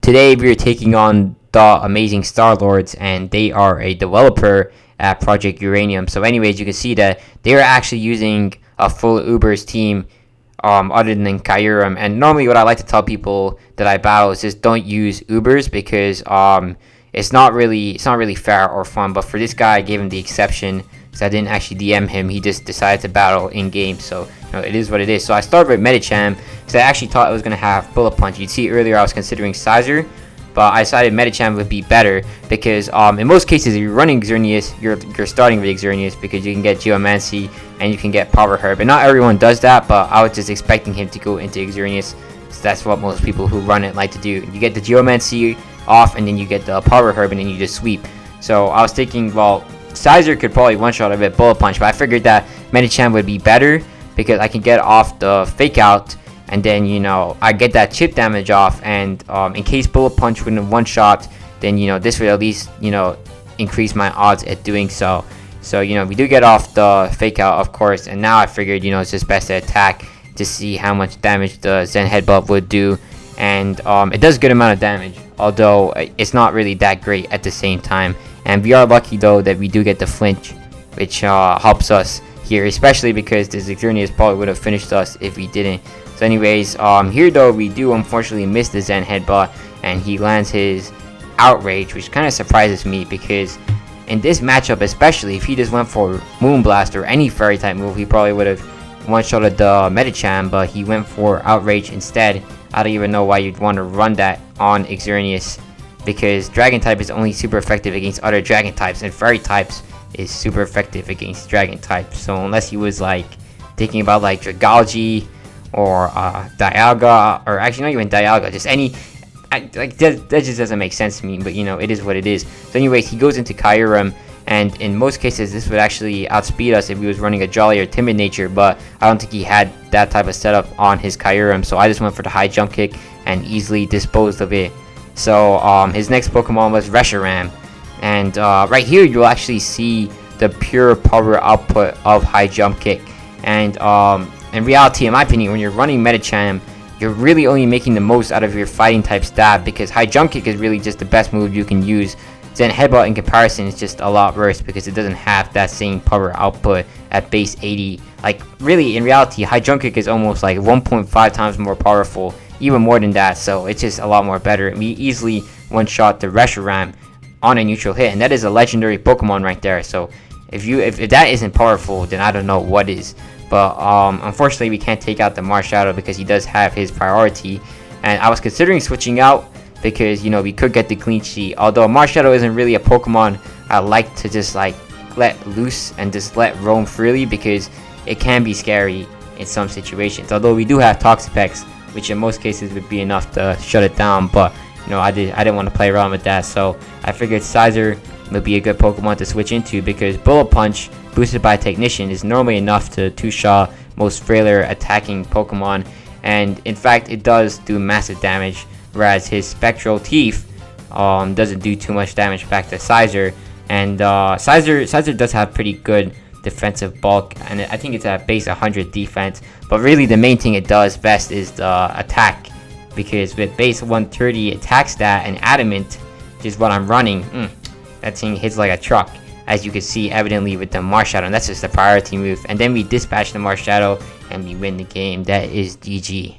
today we are taking on the amazing Star Lords, and they are a developer at Project Uranium. So anyways, you can see that they are actually using a full Ubers team other than Kyurem. And normally what I like to tell people that I battle is just don't use Ubers because it's not really fair or fun. But for this guy, I gave him the exception because I didn't actually DM him. He just decided to battle in game. So it is what it is. So I started with Medicham because I actually thought I was gonna have Bullet Punch. You'd see earlier I was considering Sizer, but I decided Medicham would be better because in most cases if you're running Xerneas, you're starting with Xerneas because you can get Geomancy and you can get Power Herb. And not everyone does that, but I was just expecting him to go into Xerneas. So that's what most people who run it like to do. You get the Geomancy off and then you get the Power Herb and then you just sweep. So I was thinking, well, Sizer could probably one-shot a bit Bullet Punch, but I figured that Medicham would be better because I can get off the Fake Out and then, I get that chip damage off, and in case Bullet Punch wouldn't one-shot, then, this would at least, increase my odds at doing so. So, we do get off the Fake Out, of course, and now I figured, it's just best to attack to see how much damage the Zen Headbutt would do, and it does a good amount of damage, although it's not really that great at the same time. And we are lucky, though, that we do get the flinch, which helps us here, especially because this Xerneas probably would have finished us if we didn't. So anyways, here though we do unfortunately miss the Zen Headbutt, and he lands his Outrage, which kind of surprises me because in this matchup, especially if he just went for Moonblast or any Fairy type move, he probably would have one-shotted the Medicham, but he went for Outrage instead. I don't even know why you'd want to run that on Xerneas because Dragon type is only super effective against other Dragon types, and Fairy types is super effective against Dragon types. So unless he was like thinking about like Dragology or Dialga, or actually not even Dialga, just any, that just doesn't make sense to me, but it is what it is. So anyways, he goes into Kyurem, and in most cases this would actually outspeed us if he was running a Jolly or Timid nature, but I don't think he had that type of setup on his Kyurem, so I just went for the high jump kick and easily disposed of it. So his next Pokemon was Reshiram, and right here you'll actually see the pure power output of high jump kick. And in reality, in my opinion, when you're running Medicham, you're really only making the most out of your fighting type stab because high jump kick is really just the best move you can use. Zen Headbutt in comparison is just a lot worse because it doesn't have that same power output at base 80. Like really, in reality, high jump kick is almost like 1.5 times more powerful, even more than that. So it's just a lot more better. We easily one-shot the Reshiram on a neutral hit, and that is a legendary Pokemon right there. So if that isn't powerful, then I don't know what is. But unfortunately we can't take out the Marshadow because he does have his priority, and I was considering switching out because we could get the clean sheet. Although Marshadow isn't really a Pokemon I like to just like let loose and just let roam freely because it can be scary in some situations. Although we do have Toxapex, which in most cases would be enough to shut it down, but I didn't want to play around with that, so I figured Sizer would be a good Pokemon to switch into because Bullet Punch boosted by Technician is normally enough to two-shot most frailer attacking Pokemon, and in fact it does do massive damage, whereas his Spectral Teeth doesn't do too much damage back to Sizer. And Sizer does have pretty good defensive bulk, and I think it's at base 100 defense, but really the main thing it does best is the attack, because with base 130 attack stat and Adamant, which is what I'm running, that thing hits like a truck, as you can see evidently with the Marshadow, and that's just the priority move. And then we dispatch the Marshadow and we win the game. That is GG.